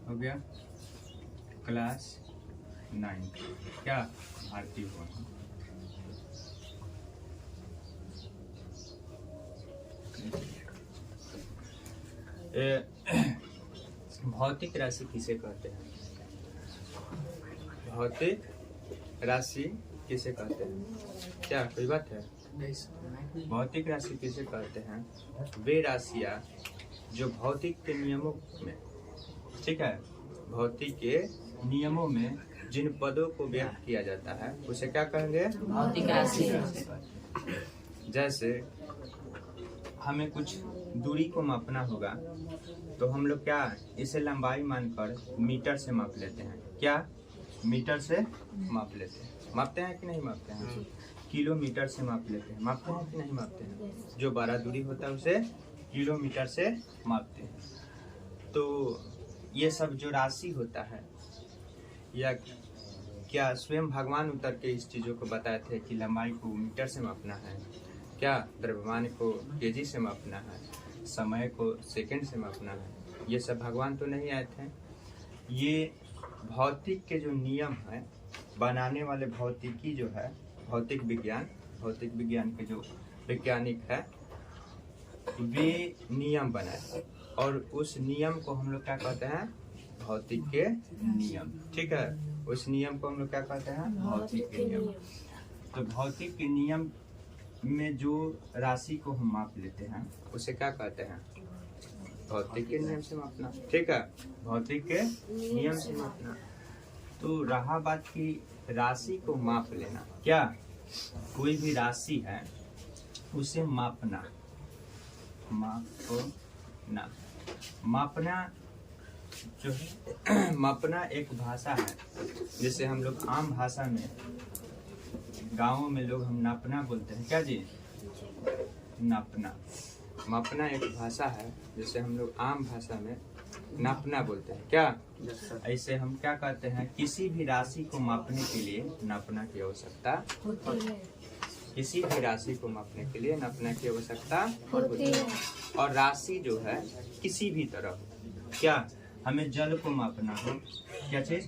हो गया क्लास 9 क्या भारतीय कोण। भौतिक राशि किसे कहते हैं? भौतिक राशि किसे कहते हैं? क्या कोई बात है? भौतिक राशि किसे कहते हैं? वे राशियाँ जो भौतिक के नियमों में, ठीक है, भौतिक के नियमों में जिन पदों को व्यक्त किया जाता है उसे क्या कहेंगे? भौतिक राशि। जैसे हमें कुछ दूरी को मापना होगा तो हम लोग क्या इसे लंबाई मानकर मीटर से माप लेते हैं। क्या मीटर से माप लेते हैं? मापते हैं कि नहीं मापते हैं? किलोमीटर से माप लेते हैं। मापते हैं कि नहीं मापते हैं? जो बड़ा दूरी होता है उसे किलोमीटर से मापते हैं। तो ये सब जो राशि होता है, या क्या स्वयं भगवान उतर के इस चीज़ों को बताए थे कि लंबाई को मीटर से मापना है, क्या द्रव्यमान को केजी से मापना है, समय को सेकंड से मापना है, ये सब भगवान तो नहीं आए थे। ये भौतिक के जो नियम है बनाने वाले भौतिकी जो है, भौतिक विज्ञान के जो वैज्ञानिक है वे नियम बनाए और उस नियम को हम लोग क्या कहते हैं? भौतिक के नियम। ठीक है, उस नियम को हम लोग क्या कहते हैं? भौतिक के नियम। तो भौतिक के नियम में जो राशि को हम माप लेते हैं उसे क्या कहते हैं? भौतिक के नियम से मापना। ठीक है, भौतिक के नियम से मापना। तो रहा बात की राशि को माप लेना, क्या कोई भी राशि है उसे मापना, मापना जो है मापना एक भाषा है। जैसे हम लोग आम भाषा में गाँवों में लोग हम नापना बोलते हैं। क्या जी? नापना। मापना एक भाषा है जिसे हम लोग आम भाषा में नापना बोलते हैं। क्या ऐसे हम क्या कहते हैं? किसी भी राशि को मापने के लिए नापना की आवश्यकता होती है। किसी भी राशि को मापने के लिए नापना की आवश्यकता होती है। और राशि जो है किसी भी तरह हो, क्या हमें जल को मापना हो, क्या चीज?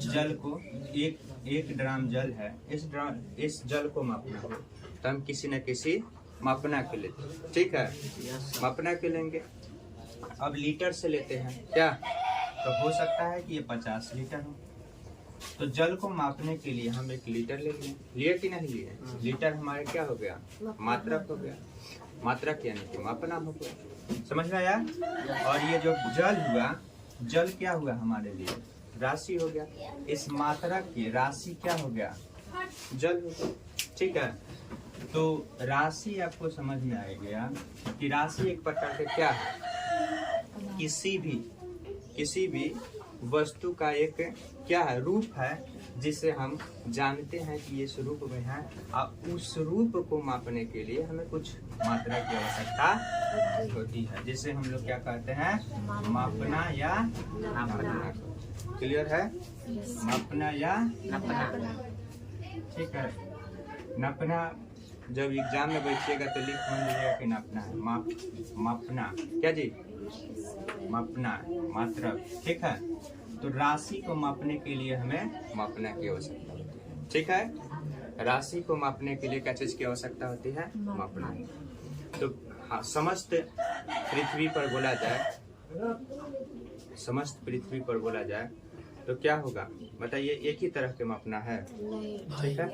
जल को एक ड्राम जल है, इस जल को मापना हो तो हम किसी न किसी मापना के लेते हैं। ठीक है, मापना के लेंगे। अब लीटर से लेते हैं, क्या तो हो सकता है कि ये 50 लीटर हो। तो जल को मापने के लिए हम 1 लीटर ले लिए कि नहीं लिए? लीटर हमारे क्या हो गया? मात्रक हो गया। मात्रक यानी कि मापना हो गया। समझ में आया? और ये जो जल हुआ, जल क्या हुआ हमारे लिए? राशि हो गया। इस मात्रक की राशि क्या हो गया? जल हो गया। ठीक है, तो राशि आपको समझ में आ गया कि राशि एक प्रकार के क्या है? किसी भी वस्तु का एक क्या है? रूप है, जिसे हम जानते हैं कि ये स्वरूप में है। और उस रूप को मापने के लिए हमें कुछ मात्रा की आवश्यकता होती है, जिसे हम लोग क्या कहते हैं? मापना या नापना। क्लियर है? मापना या नापना। ठीक है, नापना जब एग्जाम में बैठिएगा तो लिख लीजिएगा कि नापना है। मापना क्या जी? मापना, मात्रक। ठीक है, तो राशि को मापने के लिए हमें मापना की आवश्यकता होती है। ठीक है, राशि को मापने के लिए क्या चीज की आवश्यकता होती है? मापना। तो हाँ, समस्त पृथ्वी पर बोला जाए, समस्त पृथ्वी पर बोला जाए तो क्या होगा बताइए? एक ही तरह के मापना है। ठीक है,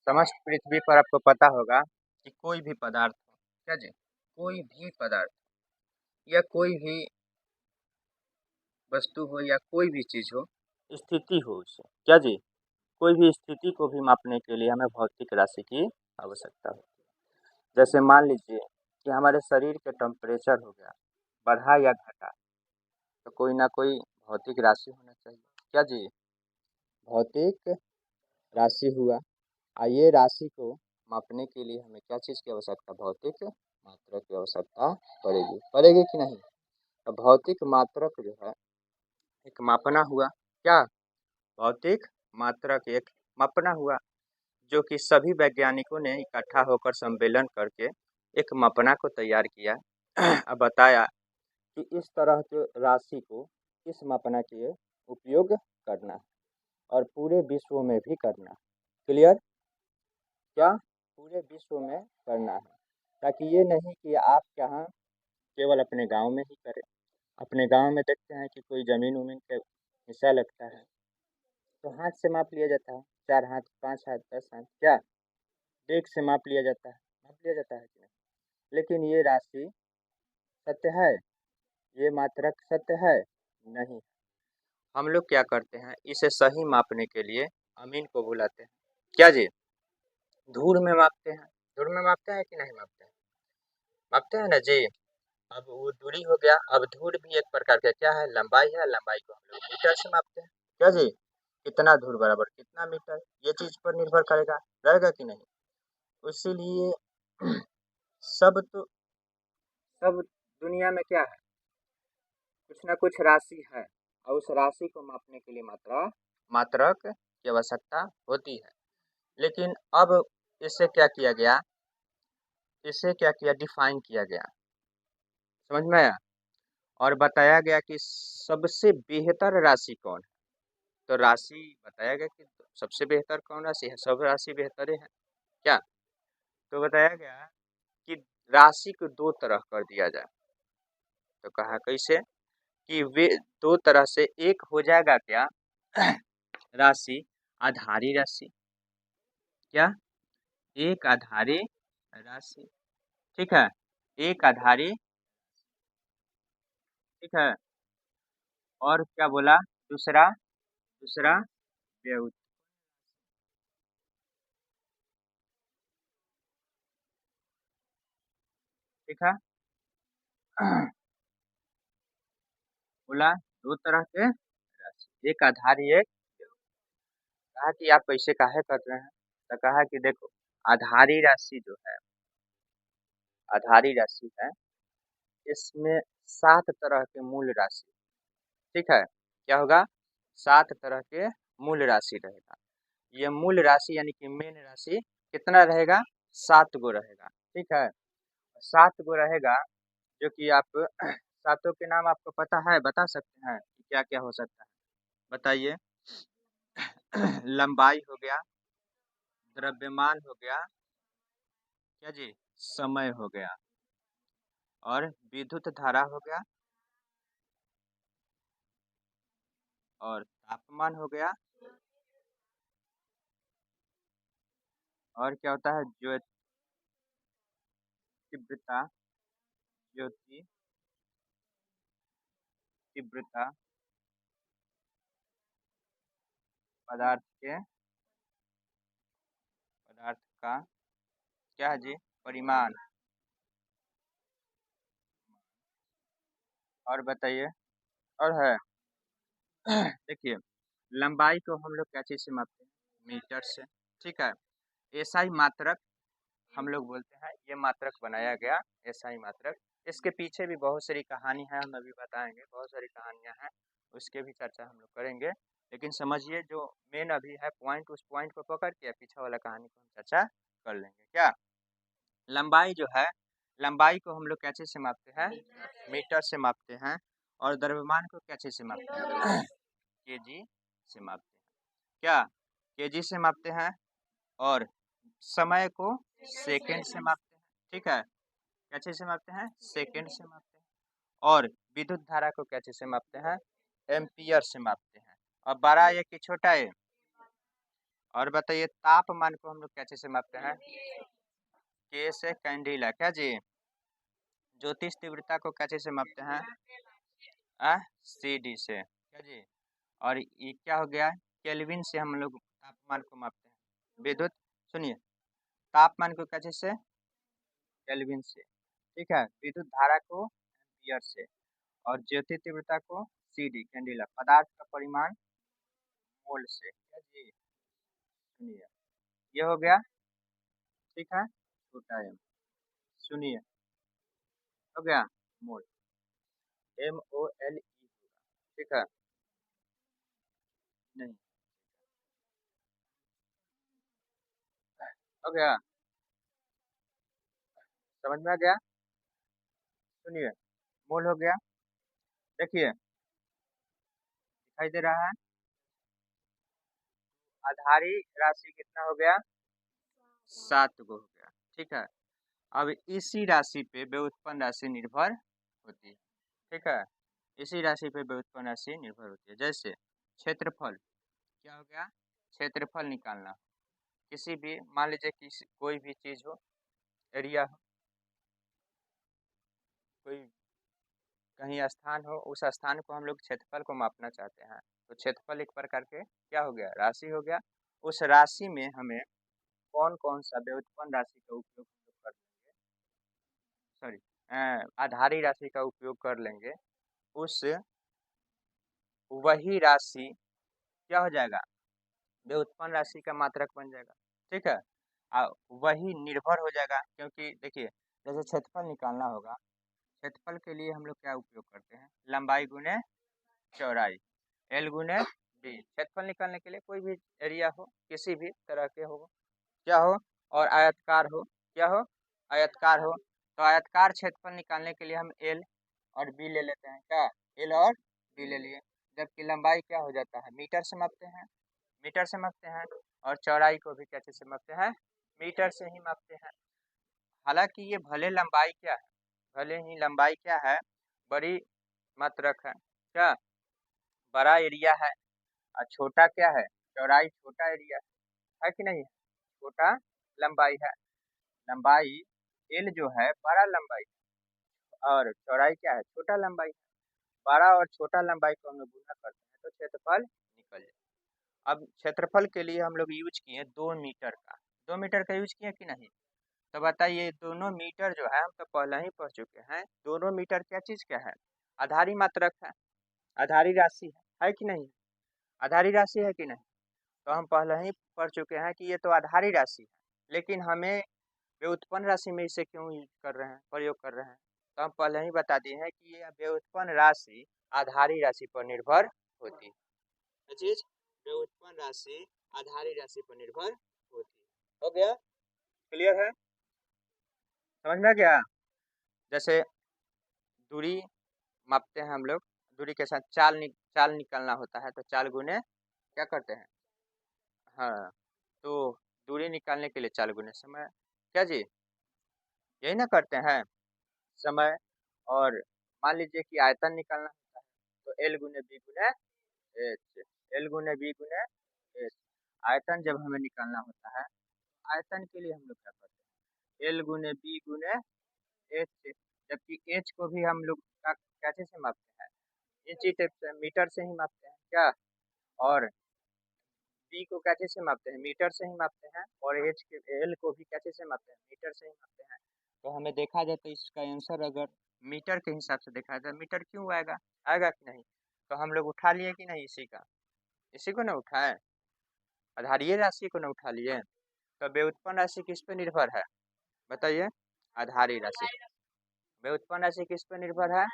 समस्त पृथ्वी पर आपको पता होगा कि कोई भी पदार्थ हो, क्या जी? कोई भी पदार्थ या कोई भी वस्तु हो या कोई भी चीज हो, स्थिति हो उससे, क्या जी? कोई भी स्थिति को भी मापने के लिए हमें भौतिक राशि की आवश्यकता होती है। जैसे मान लीजिए कि हमारे शरीर के टेम्परेचर हो गया, बढ़ा या घटा, तो कोई ना कोई भौतिक राशि होना चाहिए। क्या जी? भौतिक राशि हुआ। ये राशि को मापने के लिए हमें क्या चीज़ की आवश्यकता? भौतिक मात्रक की आवश्यकता पड़ेगी कि नहीं? तो भौतिक मात्रक जो है एक मापना हुआ। क्या? भौतिक मात्रक एक मापना हुआ, जो कि सभी वैज्ञानिकों ने इकट्ठा होकर सम्मेलन करके एक मापना को तैयार किया अब बताया कि इस तरह के राशि को इस मापना के उपयोग करना और पूरे विश्व में भी करना। क्लियर? क्या पूरे विश्व में करना है, ताकि ये नहीं कि आप यहाँ केवल अपने गांव में ही करें। अपने गांव में देखते हैं कि कोई ज़मीन उमीन का हिस्सा लगता है तो हाथ से माप लिया जाता है, 4 हाथ, 5 हाथ, 10 हाथ, क्या डेग से माप लिया जाता है, माप लिया जाता है कि नहीं? लेकिन ये राशि सत्य है, ये मात्रक सत्य है नहीं। हम लोग क्या करते हैं, इसे सही मापने के लिए अमीन को बुलाते हैं। क्या जी? धूल में मापते हैं। धूल में मापते हैं कि नहीं मापते हैं? मापते हैं ना जी। अब वो दूरी हो गया। अब धूल भी एक प्रकार का क्या है, लंबाई है। लंबाई को हम लोग मीटर से मापते हैं। क्या जी? कितना धूल बराबर कितना मीटर, ये चीज पर निर्भर करेगा, रहेगा कि नहीं। इसीलिए सब दुनिया में क्या है, कुछ ना कुछ राशि है और उस राशि को मापने के लिए मात्रक की आवश्यकता होती है। लेकिन अब इसे क्या किया गया, डिफाइन किया गया, समझ में आया। और बताया गया कि सबसे बेहतर राशि कौन है। तो राशि बताया गया कि सबसे बेहतर कौन राशि है, सब राशि बेहतर है। क्या? तो बताया गया कि राशि को दो तरह कर दिया जाए। तो कहा कैसे कि वे दो तरह से, एक हो जाएगा क्या राशि आधारी राशि। क्या? एक आधारी राशि, ठीक है, एक आधारी, ठीक है। और क्या बोला? दूसरा दूसरा व्युत, ठीक है। बोला दो तरह के राशि, एक आधारी एक व्युत। कहा कि आप कैसे काहे कर रहे हैं, तो कहा कि देखो आधारी राशि जो है, आधारी राशि है, इसमें 7 तरह के मूल राशि, ठीक है। क्या होगा? 7 तरह के मूल राशि रहेगा। ये मूल राशि यानी कि मेन राशि कितना रहेगा? 7 गो रहेगा, ठीक है। 7 गो रहेगा, जो कि आप सातों के नाम आपको पता है, बता सकते हैं कि क्या क्या हो सकता है, बताइए। लंबाई हो गया, द्रव्यमान हो गया, क्या जी, समय हो गया, और विद्युत धारा हो गया, और तापमान हो गया, और क्या होता है, तीव्रता, ज्योति तीव्रता, पदार्थ के, पदार्थ का क्या है जी, परिमाण। और बताइए, और है देखिए, लंबाई को हम लोग क्या चीज से मापते हैं? मीटर से, ठीक है। एसआई मात्रक हम लोग बोलते हैं, ये मात्रक बनाया गया एसआई मात्रक। इसके पीछे भी बहुत सारी कहानी है, हम अभी बताएंगे, बहुत सारी कहानियां हैं, उसके भी चर्चा हम लोग करेंगे। लेकिन समझिए जो मेन अभी है पॉइंट, उस पॉइंट को पकड़ के पीछे वाला कहानी को हम चर्चा कर लेंगे। क्या? लंबाई जो है, लंबाई को हम लोग क्या चीज से मापते हैं? मीटर से मापते हैं। और द्रव्यमान को क्या चीज से मापते हैं? केजी से मापते हैं। क्या? केजी से मापते हैं। और समय को सेकंड से मापते हैं, ठीक है। क्या चीज से मापते हैं? सेकंड से मापते हैं। और विद्युत धारा को क्या चीज से मापते हैं? एम्पियर से मापते हैं। और बड़ा ये कि छोटा है? और बताइए, तापमान को हम लोग क्या चीज से मापते हैं? के से कैंडिला, क्या जी। ज्योतिष तीव्रता को क्या चीज से मापते हैं? CD से, क्या जी। और ये क्या हो गया? केल्विन से हम लोग तापमान को मापते हैं। विद्युत, सुनिए, तापमान को क्या चीज से? केल्विन से, ठीक है। विद्युत धारा को एम्पियर से, और ज्योति तीव्रता को CD कैंडिला, पदार्थ का परिमाण मोल से, क्या जी। सुनिए, ये हो गया, ठीक है, छोटा m। सुनिए, हो गया मोल, MOLE, ठीक है। नहीं, हो गया। समझ में आ गया? सुनिए, मोल हो गया। देखिए दिखाई दे रहा है, आधारी राशि कितना हो गया? 7 गो हो गया। ठीक है, अब इसी राशि पे व्युत्पन्न राशि निर्भर होती है। ठीक है, इसी राशि पे व्युत्पन्न राशि निर्भर होती है। जैसे क्षेत्रफल, क्या हो गया? क्षेत्रफल निकालना। किसी भी, मान लीजिए किसी कोई भी चीज हो, एरिया हो, कोई कहीं स्थान हो, उस स्थान को हम लोग क्षेत्रफल को मापना चाहते हैं, तो क्षेत्रफल एक प्रकार के क्या हो गया? राशि हो गया। उस राशि में हमें कौन कौन सा व्युत्पन्न राशि का उपयोग हम लोग कर लेंगे, सॉरी आधारी राशि का उपयोग कर लेंगे, उस वही राशि क्या हो जाएगा? व्युत्पन्न राशि का मात्रक बन जाएगा। ठीक है, वही निर्भर हो जाएगा, क्योंकि देखिए जैसे क्षेत्रफल निकालना होगा, क्षेत्रफल के लिए हम लोग क्या उपयोग करते हैं? लंबाई गुने चौड़ाई, एल गुने बी। क्षेत्रफल निकालने के लिए कोई भी एरिया हो, किसी भी तरह के हो, क्या हो, और आयतकार हो, क्या हो? आयतकार हो, तो आयतकार क्षेत्रफल निकालने के लिए हम एल और बी ले लेते हैं। क्या? एल और बी ले लिए। जबकि लंबाई क्या हो जाता है? मीटर से मापते हैं, मीटर से मापते हैं। और चौड़ाई को भी कैसे से मापते हैं? मीटर से ही मापते हैं। हालांकि ये भले लंबाई क्या है, भले ही लंबाई क्या है? बड़ी मात्रक है, क्या? बड़ा एरिया है। और छोटा क्या है? चौड़ाई छोटा एरिया है कि नहीं? छोटा लंबाई है। लंबाई एल जो है बड़ा लंबाई, और चौड़ाई क्या है? छोटा लंबाई। बड़ा और छोटा लंबाई को हम लोग गुना करते हैं तो क्षेत्रफल निकल जाए। अब क्षेत्रफल के लिए हम लोग यूज किए 2 मीटर का, 2 मीटर का यूज किए कि नहीं? तो बताइए, दोनों मीटर जो है हम तो पहले ही पढ़ चुके हैं, दोनों मीटर क्या चीज क्या है? आधारी मात्रक है, आधारी राशि है कि नहीं? आधारी राशि है कि नहीं? तो हम पहले ही पढ़ चुके हैं कि ये तो आधारी राशि है, लेकिन हमें व्युत्पन्न राशि में इसे क्यों यूज कर रहे हैं, प्रयोग कर रहे हैं? तो हम पहले ही बता दिए हैं कि ये व्युत्पन्न राशि आधारी राशि पर निर्भर होती है। ये चीज व्युत्पन्न राशि आधारी राशि पर निर्भर होती है। हो गया? क्लियर है? समझ में आ गया? जैसे दूरी मापते हैं हम लोग, दूरी के साथ चाल निकालना होता है, तो चाल गुने क्या करते हैं? हाँ, तो दूरी निकालने के लिए चाल गुने समय, क्या जी? यही ना करते हैं, समय। और मान लीजिए कि आयतन निकालना होता है, तो एल गुने बी गुने एच, एल गुने बी गुने एच। आयतन जब हमें निकालना होता है, आयतन के लिए हम लोग क्या करते हैं? एल गुने बी गुने एच। जबकि एच को भी हम लोग कैसे से मापते हैं? इंची टेप से, मीटर से ही मापते हैं, क्या? और बी को कैसे से मापते हैं? मीटर से ही मापते हैं। और एच के एल को भी कैसे से मापते हैं? मीटर से ही मापते हैं। तो हमें देखा जाए तो इसका आंसर अगर मीटर के हिसाब से देखा जाए, मीटर क्यों आएगा? आएगा कि नहीं? तो हम लोग उठा लिए कि नहीं इसी का? इसी को ना उठाए, आधारीय राशि को ना उठा लिए। तो व्युत्पन्न राशि किस पे निर्भर है? बताइए। आधारी राशि। व्युत्पन्न राशि किस पे निर्भर है?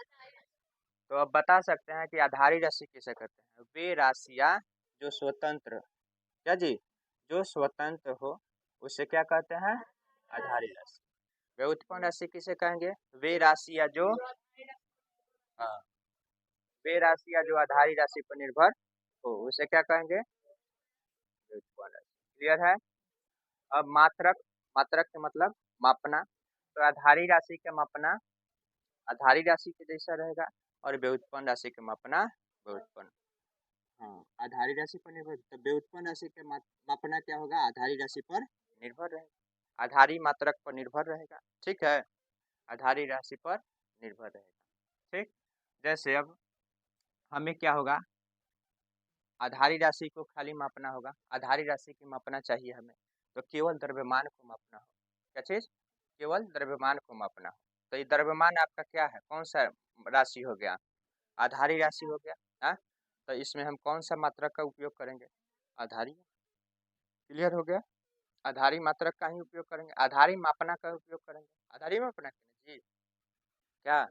तो अब बता सकते हैं कि आधारी राशि किसे कहते हैं? वे राशियां जो स्वतंत्र, क्या जी? जो स्वतंत्र हो उसे क्या कहते हैं? आधारी राशि। व्युत्पन्न राशि किसे कहेंगे? वे राशियां जो, हाँ, वे राशियां जो आधारी राशि पर निर्भर हो उसे क्या कहेंगे? व्युत्पन्न राशि। क्लियर है? अब मात्रक, मात्रक का मतलब मापना। तो आधारी राशि का मापना आधारी राशि के जैसा रहेगा, और व्युत्पन्न राशि का मापना व्युत्पन्न, हाँ, आधारी राशि पर निर्भर। तो व्युत्पन्न राशि का मापना क्या होगा? आधारी राशि पर निर्भर रहेगा, आधारी मात्रक पर निर्भर रहेगा। ठीक है, आधारी राशि पर निर्भर रहेगा। ठीक, जैसे अब हमें क्या होगा? आधारी राशि को खाली मापना होगा, आधारी राशि की मापना चाहिए हमें, तो केवल द्रव्यमान को मापना हो। क्या चीज? केवल द्रव्यमान को मापना हो। तो ये द्रव्यमान आपका क्या है? कौन सा राशि हो गया? आधारी राशि हो गया। हाँ, तो इसमें हम कौन सा मात्रक का उपयोग करेंगे? आधारी। क्लियर हो गया? आधारी मात्रक का ही उपयोग करेंगे, आधारी मापना का उपयोग करेंगे। आधारी मापना जी, क्या?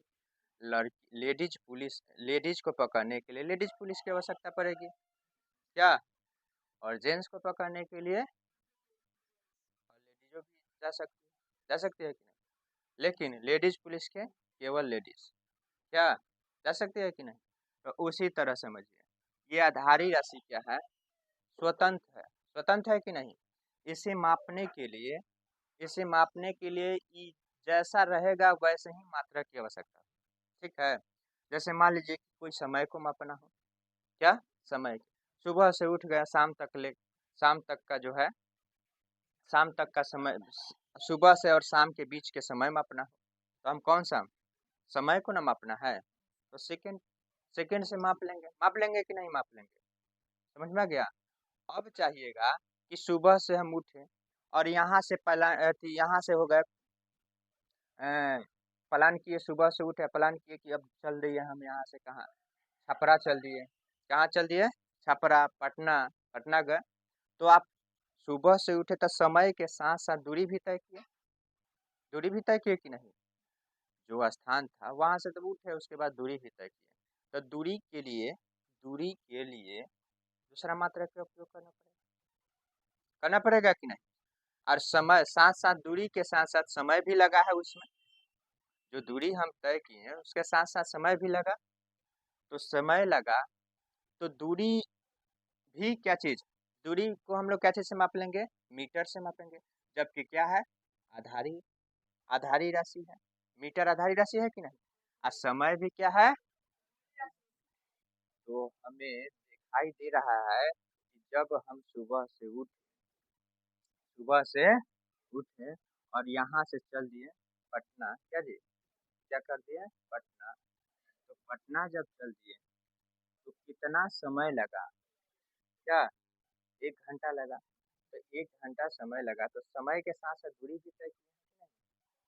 लड़की, लेडीज पुलिस, लेडीज को पकड़ने के लिए लेडीज पुलिस की आवश्यकता पड़ेगी, क्या? और जेंट्स को पकड़ने के लिए लेडीजों भी जा सकती है कि नहीं? लेकिन लेडीज पुलिस के केवल लेडीज क्या जा सकती है कि नहीं। तो उसी तरह समझिए ये आधारी राशि क्या है, स्वतंत्र है कि नहीं। इसे मापने के लिए इसे मापने के लिए जैसा रहेगा वैसे ही मात्रा की आवश्यकता, ठीक है। जैसे मान लीजिए कि कोई समय को मापना हो, क्या समय सुबह से उठ गया शाम तक का जो है, शाम तक का समय, सुबह से और शाम के बीच के समय मापना हो, तो हम कौन सा समय को ना मापना है, तो सेकंड सेकंड से माप लेंगे कि नहीं माप लेंगे, समझ में आ गया। अब चाहिएगा कि सुबह से हम उठे और यहाँ से यहाँ से हो गए प्लान किए, सुबह से उठे प्लान किए कि अब चल दिए हम यहाँ से कहाँ, छपरा चल दिए, कहाँ चल दिए, छपरा, पटना, पटना गए। तो आप सुबह से उठे तो समय के साथ साथ दूरी भी तय किए कि नहीं, जो स्थान था वहां से तो उठे उसके बाद दूरी भी तय किए, तो दूरी के लिए दूसरा मात्रा का उपयोग करना पड़ेगा कि नहीं। और समय साथ साथ दूरी के साथ साथ समय भी लगा है उसमें, जो दूरी हम तय किए हैं उसके साथ साथ समय भी लगा, तो समय लगा तो दूरी भी क्या चीज, दूरी को हम लोग क्या चीज से माप लेंगे, मीटर से मापेंगे, जबकि क्या है आधारी आधारी राशि है, मीटर आधारी राशि है कि नहीं। और समय भी क्या है, तो हमें दिखाई दे रहा है कि जब हम सुबह से उठे और यहाँ से चल दिए पटना, क्या जी क्या कर दिए पटना, तो पटना जब चल दिए तो कितना समय लगा, क्या 1 घंटा लगा, तो 1 घंटा समय लगा, तो समय के साथ साथ दूरी भी तय की,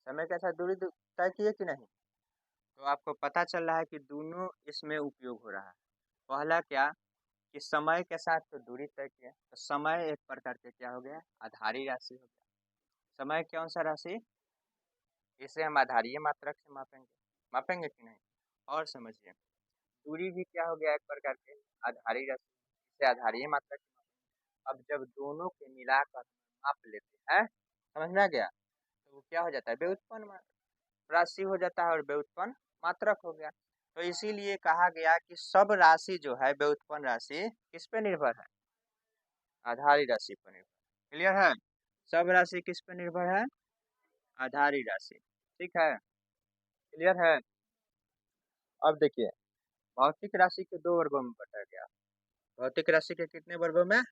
समय के साथ दूरी तय किए कि नहीं। तो आपको पता चल रहा है कि दोनों इसमें उपयोग हो रहा है। पहला क्या कि समय के साथ तो दूरी तय किया, तो समय एक प्रकार के क्या हो गया, आधारी राशि हो गया। समय कौन सा राशि, इसे हम आधारीय मात्रक से मापेंगे कि नहीं। और समझिए दूरी भी क्या हो गया, एक प्रकार के आधारी राशि, इसे आधारीय मात्रक से मापेंगे। अब जब दोनों के मिलाकर माप लेते हैं, समझ में आ गया, तो वो क्या हो जाता है, व्युत्पन्न राशि हो जाता है और व्युत्पन्न मात्रक हो गया। तो इसीलिए कहा गया कि सब राशि जो है व्युत्पन्न राशि किस पे निर्भर है, आधारी राशि पर निर्भर। क्लियर है, सब राशि किस पे निर्भर है, आधारी राशि, ठीक है, क्लियर है। अब देखिए भौतिक राशि के 2 वर्गों में बांटा गया, भौतिक राशि के कितने वर्गों में,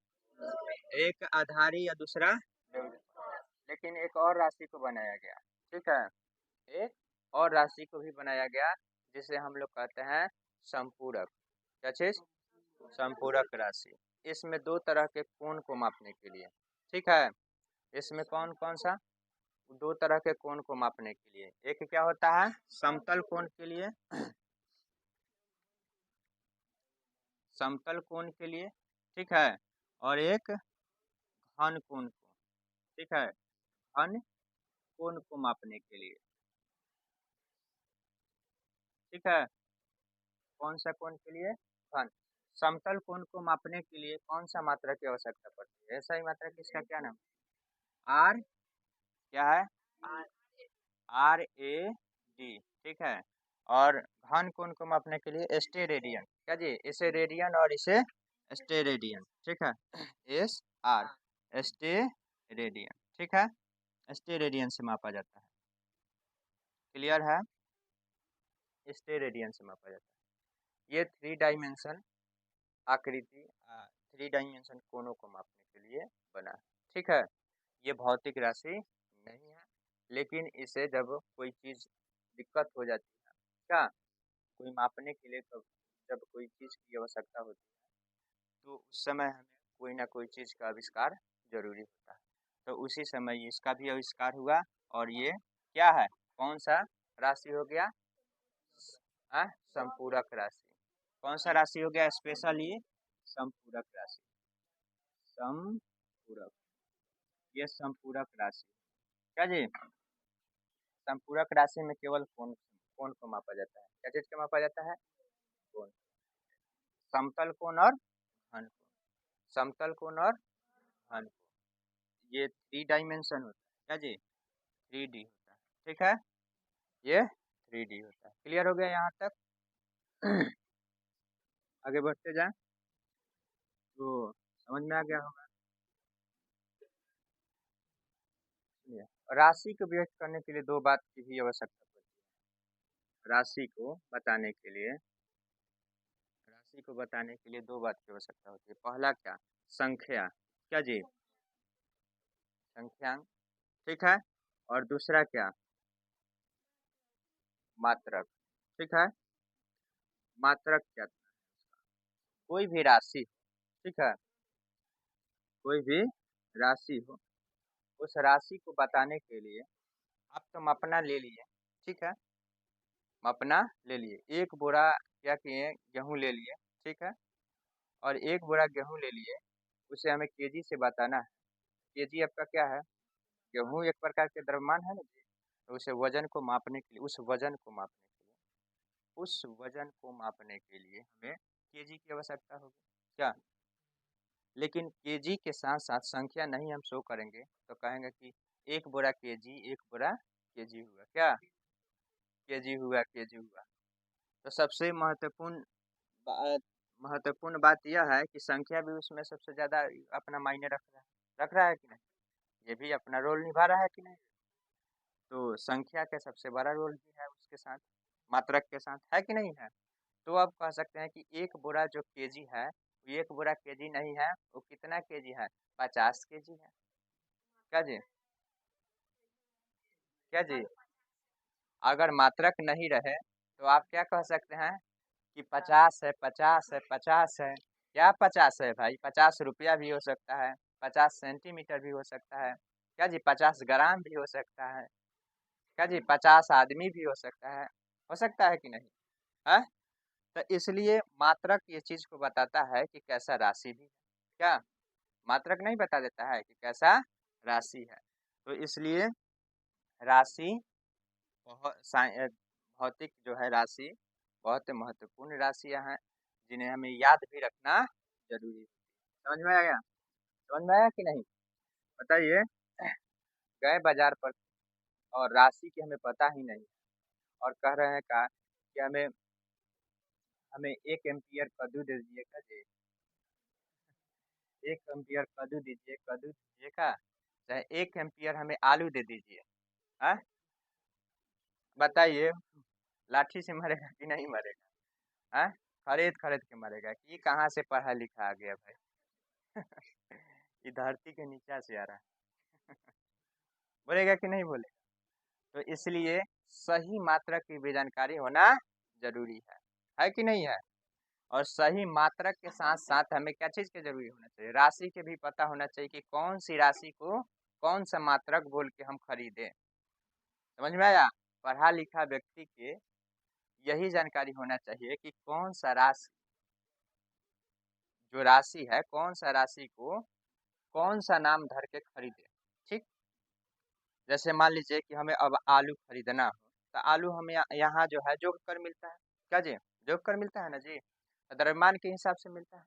एक आधारी या दूसरा व्युत्पन्न। लेकिन एक और राशि को बनाया गया, ठीक है, एक और राशि को भी बनाया गया जिसे हम लोग कहते हैं संपूरक, क्या चीज, संपूरक राशि। इसमें 2 तरह के कोण को मापने के लिए, ठीक है, इसमें कौन कौन सा 2 तरह के कोण को मापने के लिए, एक क्या होता है समतल कोण के लिए, समतल कोण के लिए, ठीक है, और एक घन कोण को, ठीक है, घन कोण को मापने के लिए, ठीक है, कौन सा कोण के लिए, घन। समतल कोण को मापने के लिए कौन सा मात्रा की आवश्यकता पड़ती है, ऐसा ही मात्रा किसका क्या नाम, आर, क्या है RAD, ठीक है। और घन कोण को मापने के लिए स्टेरेडियन, क्या जी, इसे रेडियन और इसे स्टेरेडियन, ठीक है, SR स्टेरेडियन, ठीक है, स्टेरेडियन से मापा जाता है, क्लियर है, स्टेरेडियन से मापा जाता है। ये 3 डायमेंशन आकृति 3 डायमेंशन कोणों को मापने के लिए बना है, ठीक है। ये भौतिक राशि नहीं है, लेकिन इसे जब कोई चीज दिक्कत हो जाती है, क्या कोई मापने के लिए, जब कोई चीज की आवश्यकता होती है तो उस समय हमें कोई ना कोई चीज का आविष्कार जरूरी होता है, तो उसी समय इसका भी आविष्कार हुआ। और ये क्या है, कौन सा राशि हो गया, संपूरक राशि, कौन सा राशि हो गया, स्पेशली संपूरक राशि, संपूरक, ये संपूरक राशि, क्या जी, संपूरक राशि में केवल कोण कोण को मापा जाता है, क्या चीज को मापा जाता है, कोण, समतल कोण और घन कोण, समतल कोण और घन कोण, ये 3 डायमेंशन होता है, क्या जी 3D होता है, ठीक है। ये 3D होता है। क्लियर हो गया यहाँ तक? आगे बढ़ते जाए तो समझ में आ गया होगा। राशि को व्यक्त करने के लिए दो बात की भी आवश्यकता पड़ती है। राशि को बताने के लिए दो बात की आवश्यकता होती है। पहला क्या? संख्या। क्या जी? संख्यांक। ठीक है। और दूसरा क्या? मात्रक। ठीक है। मात्रक क्या था? कोई भी राशि। ठीक है। कोई भी राशि हो, उस राशि को बताने के लिए आप तो मापना ले लिए। ठीक है। मापना ले लिए। एक बोरा क्या किए? गेहूं ले लिए। ठीक है। और एक बोरा गेहूं ले लिए, उसे हमें केजी से बताना है। केजी आपका क्या है? गेहूं एक प्रकार के द्रव्यमान है ना जी। तो उसे वजन को मापने के लिए हमें केजी की आवश्यकता होगी। क्या? लेकिन केजी के साथ साथ संख्या नहीं हम शो करेंगे तो कहेंगे कि एक बोरा केजी हुआ। क्या? केजी हुआ। तो सबसे महत्वपूर्ण बात यह है कि संख्या भी उसमें सबसे ज़्यादा अपना मायने रख रहा है कि नहीं? ये भी अपना रोल निभा रहा है कि नहीं? तो संख्या का सबसे बड़ा रोल भी है उसके साथ, मात्रक के साथ, है कि नहीं है? तो आप कह सकते हैं कि एक बोरा जो केजी है, वो एक बोरा केजी नहीं है, वो कितना केजी है? 50 केजी है। क्या जी? क्या जी? अगर मात्रक नहीं रहे तो आप क्या कह सकते हैं कि 50 है, 50 है, 50 है। क्या 50 है भाई? 50 रुपया भी हो सकता है, 50 सेंटीमीटर भी हो सकता है। क्या जी? 50 ग्राम भी हो सकता है। क्या जी? 50 आदमी भी हो सकता है कि नहीं है? तो इसलिए मात्रक ये चीज को बताता है कि कैसा राशि भी है। क्या? मात्रक नहीं बता देता है कि कैसा राशि है। तो इसलिए राशि भौतिक जो है राशि बहुत महत्वपूर्ण राशियां हैं, जिन्हें हमें याद भी रखना जरूरी है। समझ में आ गया? समझ में आया कि नहीं? बताइए। गए बाजार पर और राशि की हमें पता ही नहीं, और कह रहे हैं का कि हमें हमें 1 एम्पियर कद्दू दे दीजिए। का जी? 1 एम्पियर कद्दू दीजिए का, चाहे 1 एम्पियर हमें आलू दे दीजिए। हाँ, बताइए, लाठी से मरेगा कि नहीं मरेगा? हाँ, खरीद खरीद के मरेगा कि ये कहाँ से पढ़ा लिखा आ गया भाई? ये धरती के नीचे से आ रहा है। बोलेगा कि नहीं बोलेगा? तो इसलिए सही मात्रा की भी जानकारी होना जरूरी है कि नहीं है? और सही मात्रक के साथ साथ हमें क्या चीज के जरूरी होना चाहिए? राशि के भी पता होना चाहिए कि कौन सी राशि को कौन सा मात्रक बोल के हम खरीदे। समझ में आया? पढ़ा लिखा व्यक्ति के यही जानकारी होना चाहिए कि कौन सा राशि, जो राशि है, कौन सा राशि को कौन सा नाम धर के खरीदे। ठीक। जैसे मान लीजिए कि हमें अब आलू खरीदना हो, तो आलू हमें यहाँ जो है जोक कर मिलता है। क्या जी? जोक कर मिलता है ना जी, तो द्रव्यमान के हिसाब से मिलता है।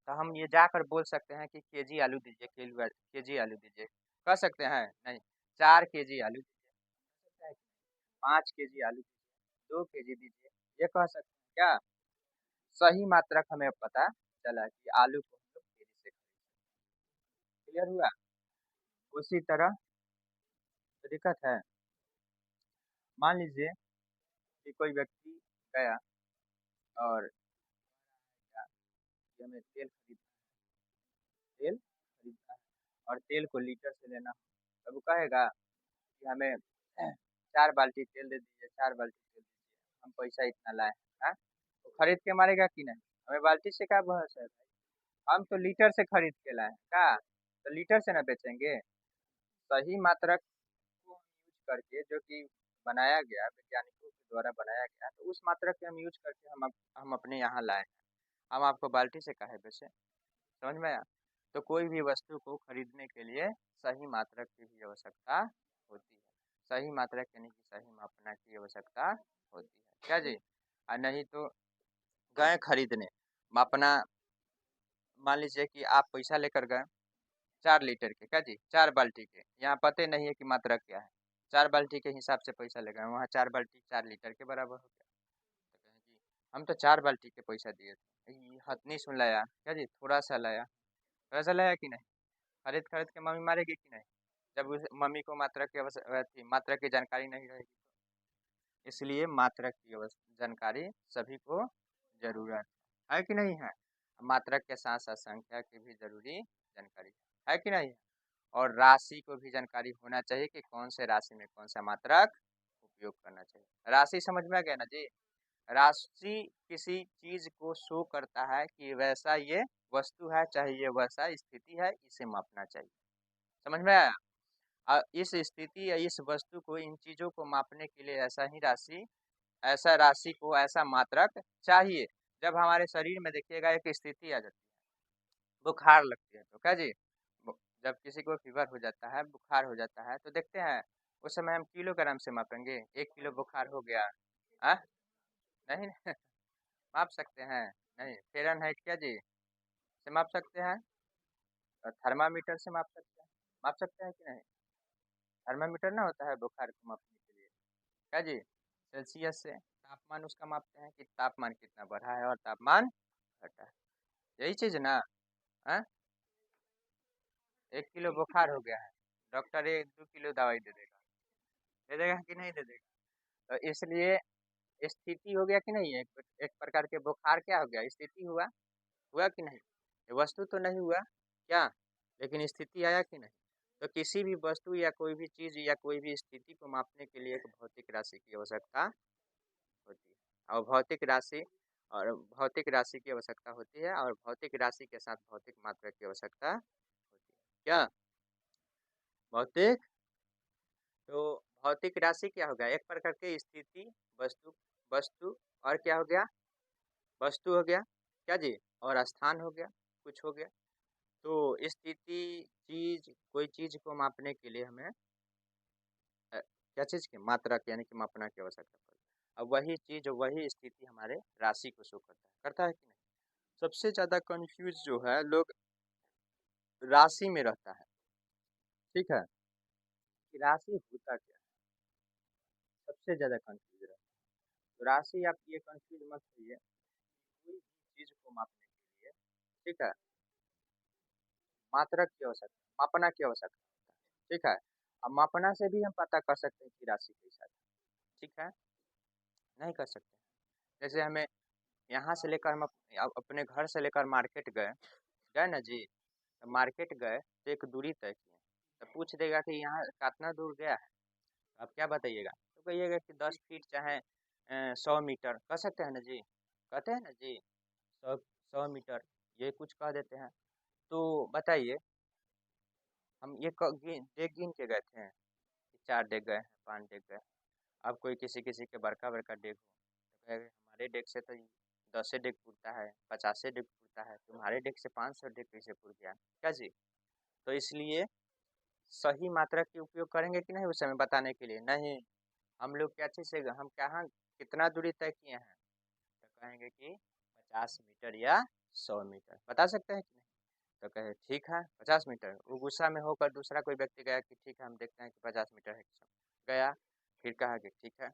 तो हम ये जाकर बोल सकते हैं कि केजी आलू दीजिए, केजी आलू दीजिए। कह सकते हैं? नहीं। 4 केजी आलू दीजिए, 5 केजी आलू दीजिए, 2 केजी दीजिए, ये कह सकते हैं। क्या? सही मात्रक हमें पता चला कि आलू को हम लोग केजी से क्लियर हुआ। उसी तरह तो दिक्कत है। मान लीजिए कि कोई व्यक्ति गया और क्या कि हमें तेल खरीदना है, और तेल को लीटर से लेना हो, तब वो कहेगा कि हमें 4 बाल्टी तेल दे दीजिए, 4 बाल्टी तेल दीजिए, हम पैसा इतना लाए हैं। तो खरीद के मारेगा कि नहीं? हमें बाल्टी से क्या बहस है भाई? हम तो लीटर से खरीद के लाए हैं। क्या? तो लीटर से ना बेचेंगे? सही मात्रक को हम यूज करके, जो कि बनाया गया, वैज्ञानिकों के द्वारा बनाया गया, तो उस मात्रक के हम यूज करके हम अपने यहाँ लाए हैं। हम आपको बाल्टी से काहे बेचें? समझ में आया? तो कोई भी वस्तु को खरीदने के लिए सही मात्रक की भी आवश्यकता होती है। सही मात्रक यानी कि सही मापना की आवश्यकता होती है। क्या जी? और नहीं तो गए खरीदने, मापना, मान लीजिए कि आप पैसा लेकर गए 4 लीटर के, क्या जी, 4 बाल्टी के, यहाँ पते नहीं है कि मात्रक क्या है। 4 बाल्टी के हिसाब से पैसा लेगा, वहाँ 4 बाल्टी 4 लीटर के बराबर हो गया। तो कहें कि हम तो 4 बाल्टी के पैसा दिए थे, ये हथनी सुन लाया क्या जी, थोड़ा सा लाया कि नहीं, खरीद खरीद के मम्मी मारेगी कि नहीं, जब उस मम्मी को मात्रा की मात्रा की जानकारी नहीं रहेगी। इसलिए मात्रक की जानकारी सभी को जरूरत है कि नहीं है। मात्रक के साथ साथ संख्या की भी जरूरी जानकारी है कि नहीं है। और राशि को भी जानकारी होना चाहिए कि कौन से राशि में कौन सा मात्रक उपयोग करना चाहिए। राशि समझ में आ गया ना जी। राशि किसी चीज को शो करता है कि वैसा ये वस्तु है, चाहे ये वैसा स्थिति है, इसे मापना चाहिए। समझ में आया। इस स्थिति या इस वस्तु को, इन चीजों को मापने के लिए ऐसा राशि को, ऐसा मात्रक चाहिए। जब हमारे शरीर में देखिएगा एक स्थिति आ जाती है, बुखार लगती है, तो क्या जी, जब किसी को फीवर हो जाता है, बुखार हो जाता है, तो देखते हैं उस समय हम किलोग्राम से मापेंगे, 1 किलो बुखार हो गया। आ? नहीं माप सकते हैं नहीं। फ़ारेनहाइट क्या जी से माप सकते हैं, और थर्मामीटर से माप सकते हैं कि नहीं। थर्मामीटर ना होता है बुखार को मापने के लिए, क्या जी, सेल्सियस से तापमान उसका मापते हैं कि तापमान कितना बढ़ा है और तापमान घटा है, यही चीज ना। हाँ, 1 किलो बुखार हो गया है, डॉक्टर 1-2 किलो दवाई दे देगा कि नहीं दे देगा। तो इसलिए स्थिति हो गया कि नहीं है, एक प्रकार के बुखार क्या हो गया, स्थिति हुआ कि नहीं। ये वस्तु तो नहीं हुआ क्या, लेकिन स्थिति आया कि नहीं। तो किसी भी वस्तु या कोई भी चीज या कोई भी स्थिति को मापने के लिए एक भौतिक राशि की आवश्यकता होती है, और भौतिक राशि की आवश्यकता होती है, और भौतिक राशि के साथ भौतिक मात्रा की आवश्यकता होती है। क्या भौतिक, तो भौतिक राशि क्या हो गया, एक प्रकार की स्थिति, वस्तु वस्तु और क्या हो गया, वस्तु हो गया क्या जी, और स्थान हो गया, कुछ हो गया। तो स्थिति, चीज, कोई चीज को मापने के लिए हमें क्या चीज की मात्रा यानी कि मापना की आवश्यकता पड़ती है। अब वही चीज, वही स्थिति हमारे राशि को शो करता है कि नहीं। सबसे ज्यादा कंफ्यूज जो है लोग राशि में रहता है, ठीक है, कि राशि होता क्या है, सबसे ज्यादा कंफ्यूज रहता है। तो राशि आप ये कंफ्यूज मत होइए, कोई भी चीज को मापने के लिए, ठीक है, मात्रक की आवश्यकता, मापना की आवश्यकता होता है, ठीक है। अब मापना से भी हम पता कर सकते हैं कि राशि कैसा है, ठीक है, नहीं कर सकते। जैसे हमें यहाँ से लेकर हम अपने घर से लेकर मार्केट गए गए ना जी, तो मार्केट गए तो एक दूरी तय किए, तो पूछ देगा कि यहाँ कितना दूर गया है, आप क्या बताइएगा, तो कहिएगा कि 10 फीट चाहे 100 मीटर, कह सकते हैं ना जी, कहते हैं ना जी, 100 मीटर, ये कुछ कह देते हैं। तो बताइए, हम ये डेग गिन के गए थे कि 4 डेग गए हैं, 5 डेग गए। अब कोई किसी किसी के बड़का बड़का डेग हो, तो कहेगा हमारे डेग से तो 10 डेग पुरता है, 50 डेग पुरता है, तुम्हारे डेग से 500 डेग कैसे पुर गया, क्या जी। तो इसलिए सही मात्रा की उपयोग करेंगे कि नहीं उस समय बताने के लिए, नहीं, हम लोग क्या चीज़ से, हम कहाँ कितना दूरी तय किए हैं, तो कहेंगे कि 50 मीटर या 100 मीटर, बता सकते हैं कि नहीं। तो कहे ठीक है 50 मीटर, वो गुस्सा में होकर दूसरा कोई व्यक्ति गया कि ठीक है हम देखते हैं कि 50 मीटर है कि गया, फिर कहा कि ठीक है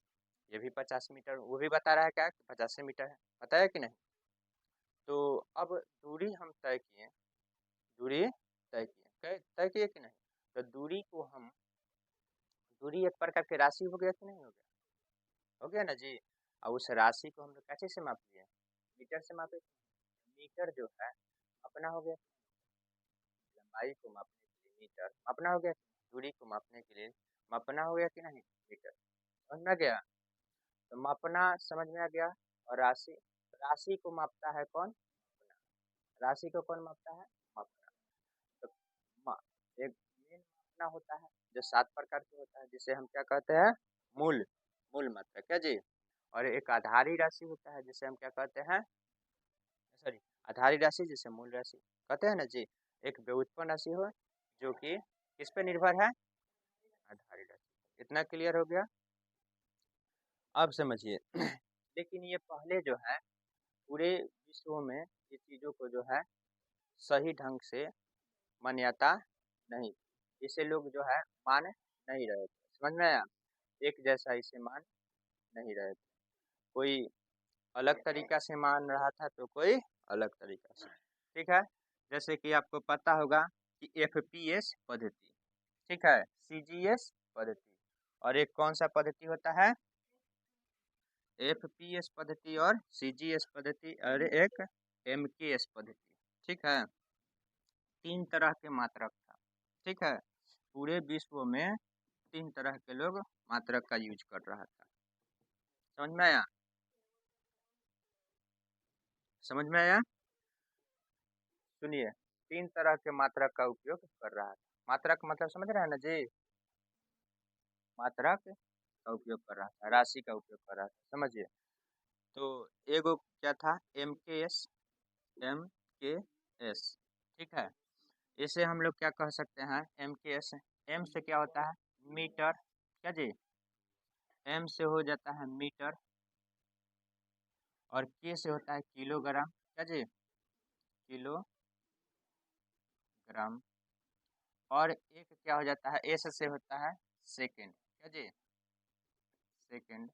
ये भी 50 मीटर, वो भी बता रहा है क्या कि 50 मीटर है, बताया कि नहीं। तो अब दूरी हम तय किए, दूरी तय किए कि नहीं। तो दूरी को हम, दूरी एक प्रकार की राशि हो गया कि नहीं हो गया ना जी। और उस राशि को हम लोग कैसे से माप लिए, मीटर से मापे। मीटर जो है अपना हो गया, लंबाई को मापने के लिए मीटर मापना हो गया, दूरी को मापने के लिए मापना हो गया कि नहीं, मीटर। समझ में आ गया, तो मापना समझ में आ गया। और राशि, राशि को मापता है कौन, राशि को कौन मापता है, मापना। तो एक मेन मापना होता है जो 7 प्रकार के होता है, जिसे हम क्या कहते हैं, मूल मूल मात्रा, क्या जी। और एक आधारी राशि होता है जिसे हम क्या कहते हैं, सॉरी, आधारी राशि जिसे मूल राशि कहते हैं ना जी। एक व्युत्पन्न राशि हो जो कि किस पे निर्भर है, आधारी राशि। इतना क्लियर हो गया, अब समझिए लेकिन ये पहले जो है पूरे विश्व में ये चीज़ों को जो है सही ढंग से मान्यता नहीं, इसे लोग जो है मान नहीं रहे थे। समझ में आया? एक जैसा इसे मान नहीं रहे थे, कोई अलग तरीका से मान रहा था तो कोई अलग तरीका से। ठीक है, जैसे कि आपको पता होगा कि एफपीएस पद्धति, ठीक है, सीजीएस पद्धति, और एक कौन सा पद्धति होता है? एफपीएस पद्धति और सीजीएस पद्धति, और एक एमकेएस पद्धति। ठीक है, 3 तरह के मात्रक था। ठीक है, पूरे विश्व में 3 तरह के लोग मात्रक का यूज कर रहा था। समझ में आया? समझ में आया? सुनिए, 3 तरह के मात्रक का उपयोग कर रहा था। मात्रक मतलब समझ रहे हैं ना जी? मात्रक का उपयोग कर रहा था, राशि का उपयोग कर रहा था, समझिए। तो एगो क्या था? MKS, MKS. ठीक है, इसे हम लोग क्या कह सकते हैं? एमकेएस, एम से क्या होता है? मीटर, क्या जी? एम से हो जाता है मीटर, और के से होता है किलोग्राम, क्या जी? किलोग्राम। और एक क्या हो जाता है? एस से होता है सेकेंड, क्या जी? सेकेंड।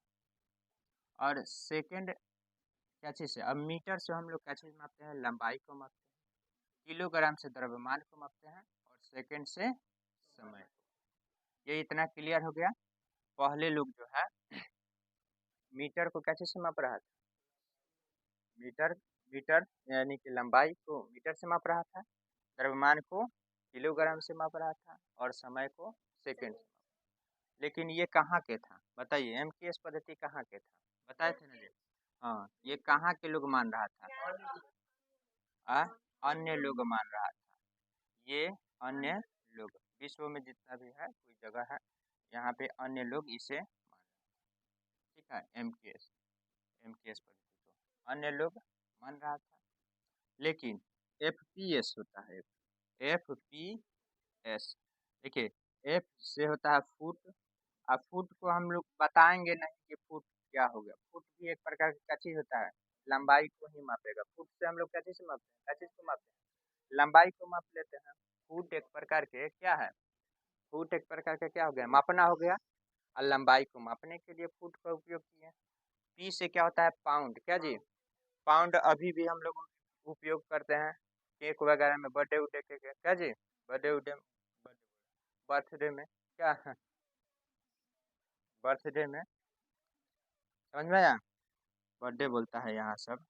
और सेकेंड क्या चीज़ है? अब मीटर से हम लोग क्या चीज़ मापते हैं? लंबाई को मापते हैं। किलोग्राम से द्रव्यमान को मापते हैं, और सेकेंड से समय को। ये इतना क्लियर हो गया। पहले लोग जो है मीटर को क्या चीज़ से माप रहा था? मीटर, मीटर यानी कि लंबाई को मीटर से माप रहा था, द्रव्यमान को किलोग्राम से माप रहा था, और समय को सेकेंड से। लेकिन ये कहाँ के था बताइए? एमकेएस पद्धति कहाँ के था? बताए थे ना जी? हाँ, ये कहाँ के लोग मान रहा था? आ? अन्य लोग मान रहा था। ये अन्य लोग, विश्व में जितना भी है कोई जगह है, यहाँ पे अन्य लोग इसे मान रहे हैं। ठीक है, एमकेएस, एमकेएस पद्धति को अन्य लोग मान रहा था। लेकिन एफपीएस होता है, एफपीएस, देखिए, एफ से होता है फुट। अब फुट को हम लोग बताएंगे नहीं कि फुट क्या हो गया। फुट भी एक प्रकार का चीज होता है, लंबाई को ही मापेगा। फुट से हम लोग क्या चीज से मापते हैं? क्या चीज को मापते हैं? लंबाई को माप लेते हैं। फुट एक प्रकार के क्या है? फुट एक प्रकार का क्या हो गया? मापना हो गया। और लंबाई को मापने के लिए फुट का उपयोग किए। पी से क्या होता है? पाउंड, क्या जी? पाउंड अभी भी हम लोग उपयोग करते हैं केक वगैरह में, बर्थडे उडे के, क्या जी? बर्थडे उडे, बर्थडे में क्या है? बर्थडे में, समझ में आया? बर्थडे बोलता है यहाँ सब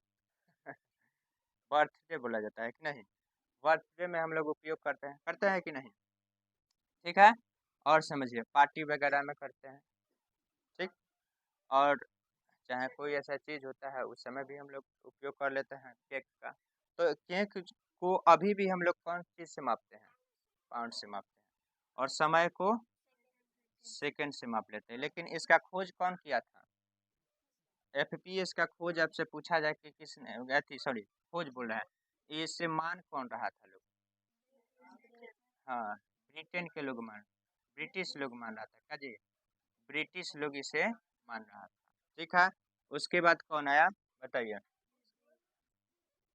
बर्थडे बोला जाता है कि नहीं? बर्थडे में हम लोग उपयोग करते हैं कि नहीं? ठीक है, और समझिए पार्टी वगैरह में करते हैं। ठीक, और चाहे कोई ऐसा चीज होता है उस समय भी हम लोग उपयोग कर लेते हैं केक का। तो केक को अभी भी हम लोग कौन चीज से मापते हैं? पाउंड से मापते हैं, और समय को सेकंड से माप लेते हैं। लेकिन इसका खोज कौन किया था? एफपीएस का खोज आपसे पूछा जाए कि किसने, सॉरी, खोज बोल रहा है, इससे मान कौन रहा था लोग? हाँ, ब्रिटेन के लोग मान, ब्रिटिश लोग मान रहा था, क्या जी? ब्रिटिश लोग इसे मान रहा था। ठीक है, उसके बाद कौन आया बताइए?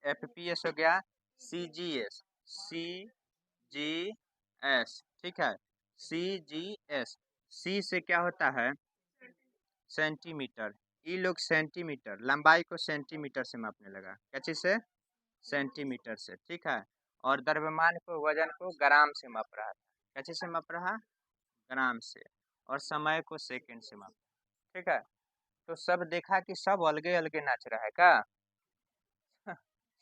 एफपीएस हो गया, सीजीएस, सीजीएस। ठीक है, सीजीएस, सी से क्या होता है? सेंटीमीटर। ये लोग सेंटीमीटर, लंबाई को सेंटीमीटर से मापने लगा, क्या चीज से? सेंटीमीटर से। ठीक है, और द्रव्यमान को, वजन को ग्राम से माप रहा था, क्या चीज से माप रहा? ग्राम से। और समय को सेकंड से माप। ठीक है, तो सब देखा कि सब अलगे अलगे नाच रहा है का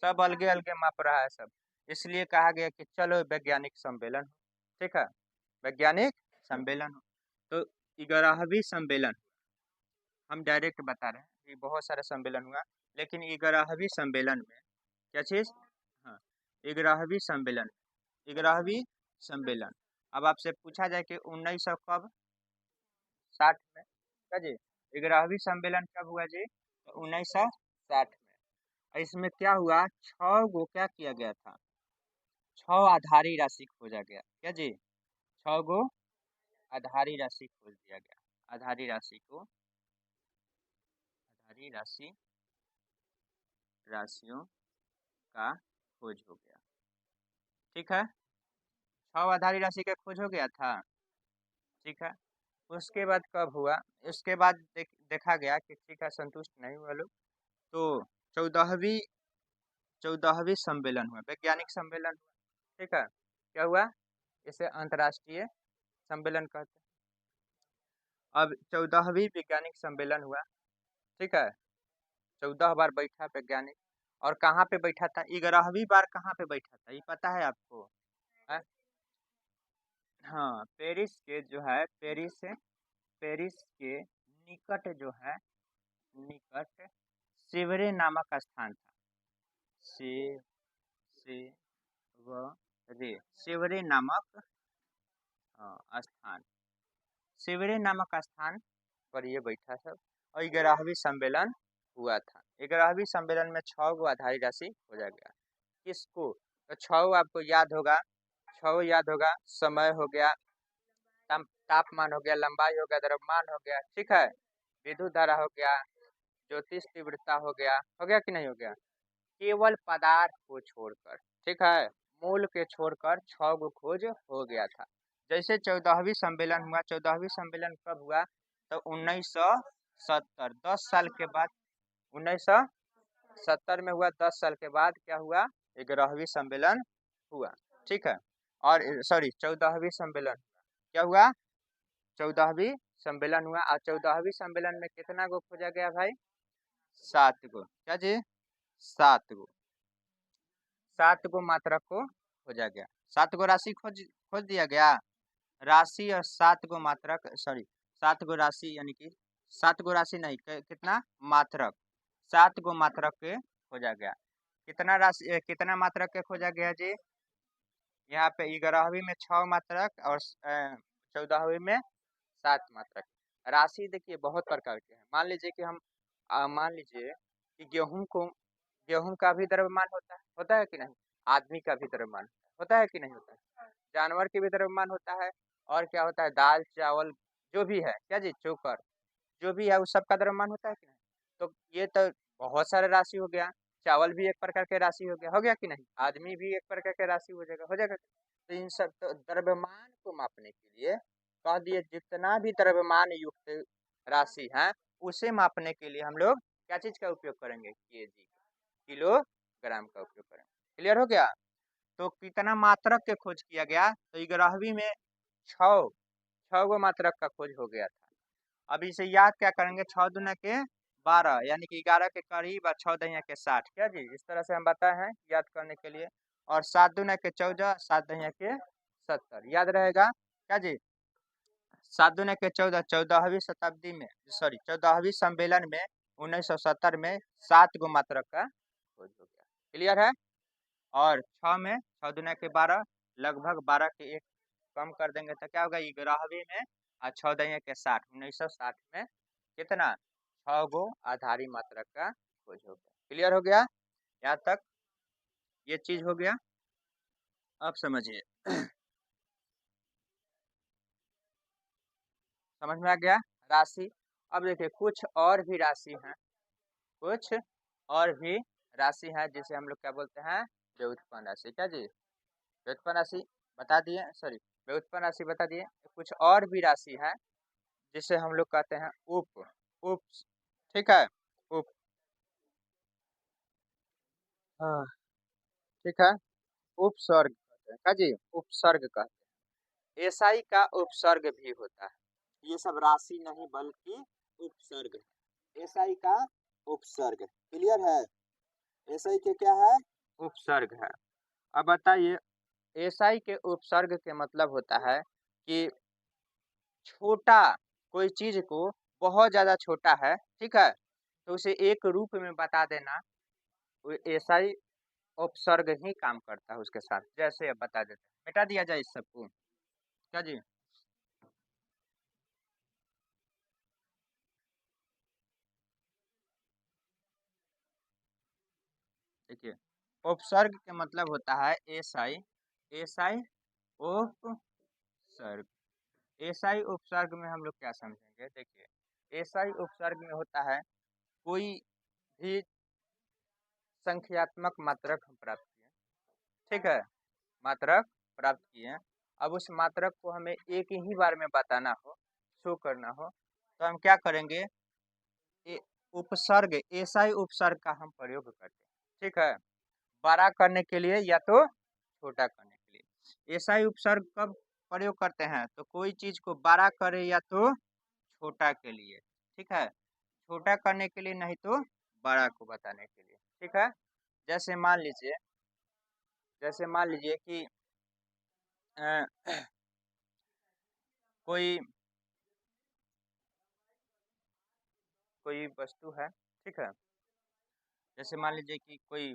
सब अलगे अलगे माप रहा है सब। इसलिए कहा गया कि चलो वैज्ञानिक सम्मेलन हो। ठीक है, वैज्ञानिक सम्मेलन हो। तो 11वीं सम्मेलन, हम डायरेक्ट बता रहे हैं कि बहुत सारे सम्मेलन हुआ, लेकिन 11वीं सम्मेलन में क्या चीज? हाँ, 11वीं सम्मेलन, 11वीं सम्मेलन। अब आपसे पूछा जाए कि 1900 कब? 60 में, क्या जी? 11वीं सम्मेलन कब हुआ जी? 1960 में। और इसमें क्या हुआ? 6 गो क्या किया गया था? 6 आधारी राशि खोजा गया, क्या जी? 6 गो आधारी राशि खोज दिया गया। आधारी राशि को, आधारी राशि, राशियों का खोज हो गया। ठीक है, 6 आधारी राशि का खोज हो गया था। ठीक है, उसके बाद कब हुआ? उसके बाद देखा गया कि ठीक है, संतुष्ट नहीं हुआ लोग, तो 14वीं सम्मेलन हुआ, वैज्ञानिक सम्मेलन हुआ। ठीक है, क्या हुआ? इसे अंतर्राष्ट्रीय सम्मेलन कहते हैं। अब 14वीं वैज्ञानिक सम्मेलन हुआ। ठीक है, 14 बार बैठा वैज्ञानिक, और कहाँ पे बैठा था? 11वीं बार कहाँ पे बैठा था, ये पता है आपको? है? हाँ, पेरिस के जो है, पेरिस के निकट जो है, निकट सेवरे नामक स्थान था। से व रे सेवरे नामक स्थान, सेवरे नामक स्थान पर ये बैठा सब, और 11वीं सम्मेलन हुआ था। 11वीं सम्मेलन में 6 गो आधारी राशि खोजा गया। किसको? तो 6 आपको याद होगा, 6 याद होगा। समय हो गया, तापमान हो गया, लंबाई हो गया, द्रव्यमान हो गया, ठीक है, विद्युत धारा हो गया, ज्योतिष तीव्रता हो गया कि नहीं हो गया? केवल पदार्थ को छोड़कर, ठीक है, मूल के छोड़कर 6 गो खोज हो गया था। जैसे 14वीं सम्मेलन हुआ, 14वीं सम्मेलन कब हुआ? तो 1970, 10 साल के बाद, 1970 में हुआ। 10 साल के बाद क्या हुआ? 11वीं सम्मेलन हुआ। ठीक है, और सॉरी 14वीं सम्मेलन क्या हुआ? 14वीं सम्मेलन हुआ। और 14वीं सम्मेलन में कितना गो खोजा गया भाई? 7 गो। क्या जी? 7 गो, 7 गो मात्रक को खोजा गया। 7 गो राशि खोज खोज दिया गया। राशि और 7 गो मात्रक, सॉरी 7 गो राशि, यानी कि 7 गो राशि नहीं, कितना मात्रक? 7 गो मात्रक के खोजा गया। कितना राशि, कितना मात्रक के खोजा गया जी? यहाँ पे 11वीं में 6 मात्रक और 14वीं में 7 मात्रक। राशि देखिए बहुत प्रकार के हैं। मान लीजिए कि हम मान लीजिए कि गेहूं का भी द्रव्यमान होता है कि नहीं? आदमी का भी द्रव्यमान होता है कि नहीं होता है? जानवर के भी द्रव्यमान होता है। और क्या होता है? दाल चावल जो भी है, क्या जी, चोकर जो भी है, उस सब का द्रव्यमान होता है कि नहीं? तो ये तो बहुत सारे राशि हो गया। चावल भी एक प्रकार के राशि हो गया कि नहीं? आदमी भी एक प्रकार के राशि हो जाएगा। तो इन सब तो द्रव्यमान को मापने के लिए कह दिए, जितना भी द्रव्यमान युक्त राशि है उसे मापने के लिए हम लोग क्या चीज का उपयोग करेंगे? केजी, किलोग्राम का उपयोग करेंगे। क्लियर हो गया? तो कितना मात्रक के खोज किया गया? तो 11वीं में 6 गो मात्रक का खोज हो गया था। अब इसे याद क्या करेंगे? 6 दूना के 12, यानी कि 11 के करीब, और 6 दहिया के 60। क्या जी? इस तरह से हम बताए हैं याद करने के लिए। और 7 दूना के 14, 7 दहिया के 70, याद रहेगा। क्या जी? 7 दूना के 14, 14वीं शताब्दी में, सॉरी 14वीं सम्मेलन में 1970 में 7 गो मात्रक का खोज हो गया। क्लियर है? और 6 में 6 दूना के 12, लगभग 12 के 1 कम कर देंगे तो क्या होगा? 11वीं में और 6 दहिया के 60, 1960 में कितना? 6 गो आधारी मात्रक का खोज हो गया। क्लियर हो गया? यहाँ तक ये चीज हो गया। अब समझिए, समझ में आ गया राशि? अब देखिए कुछ और भी राशि हैं, कुछ और भी राशि है जिसे हम लोग क्या बोलते हैं? व्युत्पन्न राशि। क्या जी? व्युत्पन्न राशि बता दिए, सॉरी व्युत्पन्न राशि बता दिए। कुछ और भी राशि है जिसे हम लोग कहते हैं उप। ठीक है, उप, हाँ ठीक है, उपसर्ग कहते हैं। क्या जी? उपसर्ग कहते हैं। एसआई का उपसर्ग भी होता है। ये सब राशि नहीं बल्कि उपसर्ग है। एसआई का उपसर्ग। क्लियर है? एसआई के क्या है? उपसर्ग है। अब बताइए, एसआई के उपसर्ग के मतलब होता है कि छोटा, कोई चीज को बहुत ज्यादा छोटा है, ठीक है, तो उसे एक रूप में बता देना, वो एसआई उपसर्ग ही काम करता है उसके साथ। जैसे अब बता देते हैं, मिटा दिया जाए इस सबको। क्या जी? देखिए, उपसर्ग के मतलब होता है एसआई, एसआई उपसर्ग। एसआई उपसर्ग में हम लोग क्या समझेंगे? देखिए, एसआई उपसर्ग में होता है कोई भी संख्यात्मक मात्रक हम प्राप्त किए, ठीक है, मात्रक प्राप्त किए। अब उस मात्रक को हमें एक ही बार में बताना हो, शो करना हो तो हम क्या करेंगे, उपसर्ग ऐसा ही उपसर्ग का हम प्रयोग करते हैं। ठीक है, बड़ा करने के लिए या तो छोटा करने के लिए ऐसा ही उपसर्ग कब प्रयोग करते हैं, तो कोई चीज को बड़ा करे या तो छोटा के लिए। ठीक है, छोटा करने के लिए नहीं तो बड़ा को बताने के लिए। ठीक है, जैसे मान लीजिए कि अ, कोई कोई वस्तु है। ठीक है, जैसे मान लीजिए कि कोई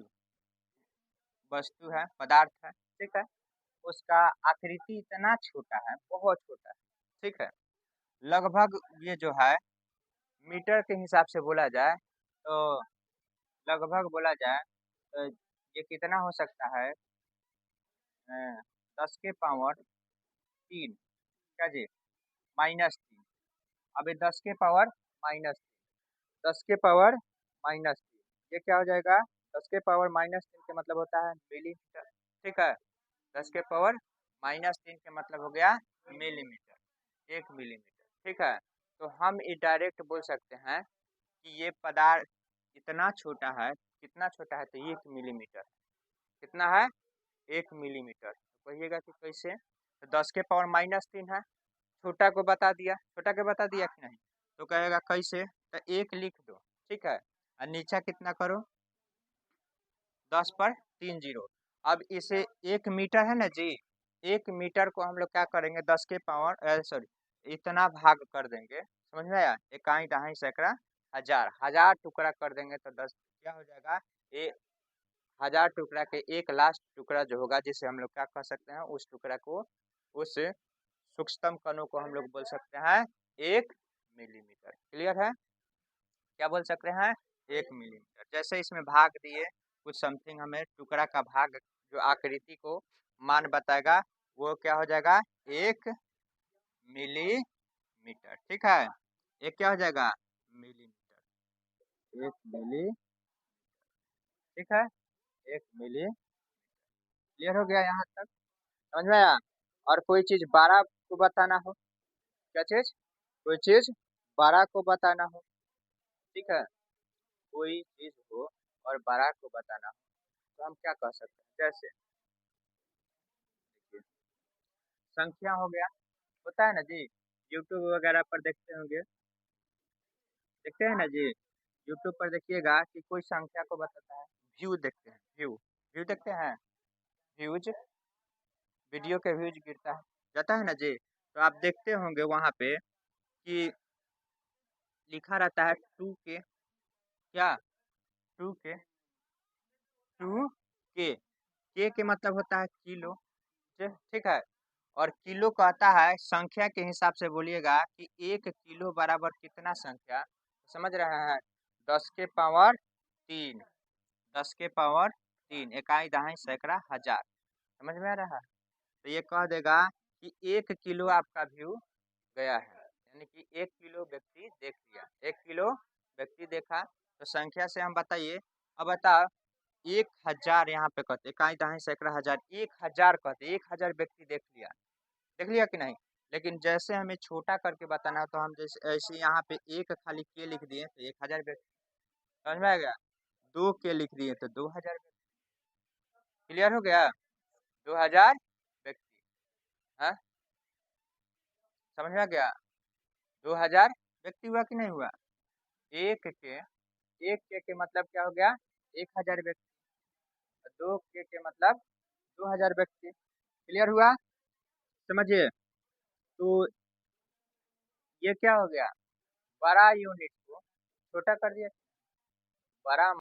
वस्तु है, पदार्थ है। ठीक है, उसका आकृति इतना छोटा है, बहुत छोटा है। ठीक है, लगभग ये जो है मीटर के हिसाब से बोला जाए तो लगभग बोला जाए तो ये कितना हो सकता है, 10 के पावर 3, क्या जी, -3। अब ये 10 के पावर -3 ये क्या हो जाएगा, 10 के पावर -3 के मतलब होता है मिलीमीटर। ठीक है, 10 के पावर -3 के मतलब हो गया मिलीमीटर, 1 मिलीमीटर। ठीक है, तो हम ये डायरेक्ट बोल सकते हैं कि ये पदार्थ इतना छोटा है, कितना छोटा है, तो 1 मिलीमीटर। कितना है, 1 मिलीमीटर। कहिएगा कि कैसे, तो 10 के पावर -3 है, छोटा को बता दिया, छोटा के बता दिया कि नहीं, तो कहेगा कैसे, तो 1 लिख दो। ठीक है, और नीचा कितना करो, 10 पर 3 जीरो। अब इसे 1 मीटर है ना जी, 1 मीटर को हम लोग क्या करेंगे, 10 के पावर सॉरी इतना भाग कर देंगे, समझ में आया, इकाई दहाई सैकड़ा हजार, 1000 टुकड़ा कर देंगे तो 10 क्या हो जाएगा, 1000 टुकड़ा के एक लास्ट टुकड़ा जो होगा, जिसे हम लोग क्या कह सकते हैं, उस टुकड़ा को, उस सूक्ष्मतम कणों को हम लोग बोल सकते हैं 1 मिलीमीटर। क्लियर है, क्या बोल सकते हैं, 1 मिलीमीटर। जैसे इसमें भाग दिए कुछ समथिंग, हमें टुकड़ा का भाग जो आकृति को मान बताएगा वो क्या हो जाएगा, 1 मिलीमीटर। ठीक है, एक क्या हो जाएगा, मिलीमीटर, 1 मिली। ठीक है, 1 मिली। क्लियर हो गया यहाँ तक, समझ में आया। और कोई चीज 12 को बताना हो, क्या चीज, कोई चीज 12 को बताना हो। ठीक है, कोई चीज हो और 12 को बताना हो तो हम क्या कह सकते हैं, जैसे देखिए, संख्या हो गया, होता है ना जी, यूट्यूब वगैरह पर देखते होंगे, देखते हैं ना जी, यूट्यूब पर देखिएगा कि कोई संख्या को बताता है, व्यू देखते हैं, व्यू व्यू देखते हैं, व्यूज, वीडियो के व्यूज गिरता है, जाता है ना जी, तो आप देखते होंगे वहाँ पे कि लिखा रहता है 2K, क्या, 2K, 2K के मतलब होता है किलो। ठीक है, और किलो कहता है संख्या के हिसाब से बोलिएगा कि 1 किलो बराबर कितना संख्या, समझ रहे हैं, 10 के पावर 3, 10 के पावर 3 इकाई दहाई सैकड़ा हजार, समझ में आ रहा है। तो ये कह देगा कि 1 किलो आपका व्यू गया है, यानी कि 1 किलो व्यक्ति देख लिया, 1 किलो व्यक्ति देखा। तो संख्या से हम बताइए, अब बताओ 1000 यहाँ पे कहते, इकाई दहाई सैकड़ा हजार, 1000 कहते, 1000 व्यक्ति देख लिया कि नहीं। लेकिन जैसे हमें छोटा करके बताना है तो हम जैसे ऐसे यहाँ पे एक खाली के लिख दिए तो 1000 व्यक्ति, समझ में आ गया, 2 के लिख दिए तो 2000 व्यक्ति। क्लियर हो गया, 2000 व्यक्ति, हाँ, समझ में आ गया, 2000 व्यक्ति हुआ कि नहीं हुआ, एक के मतलब क्या हो गया, 1000 व्यक्ति, 2 के मतलब 2000 व्यक्ति। क्लियर हुआ, समझिए। तो ये क्या हो गया, बड़ा यूनिट को छोटा कर दिया, बड़ा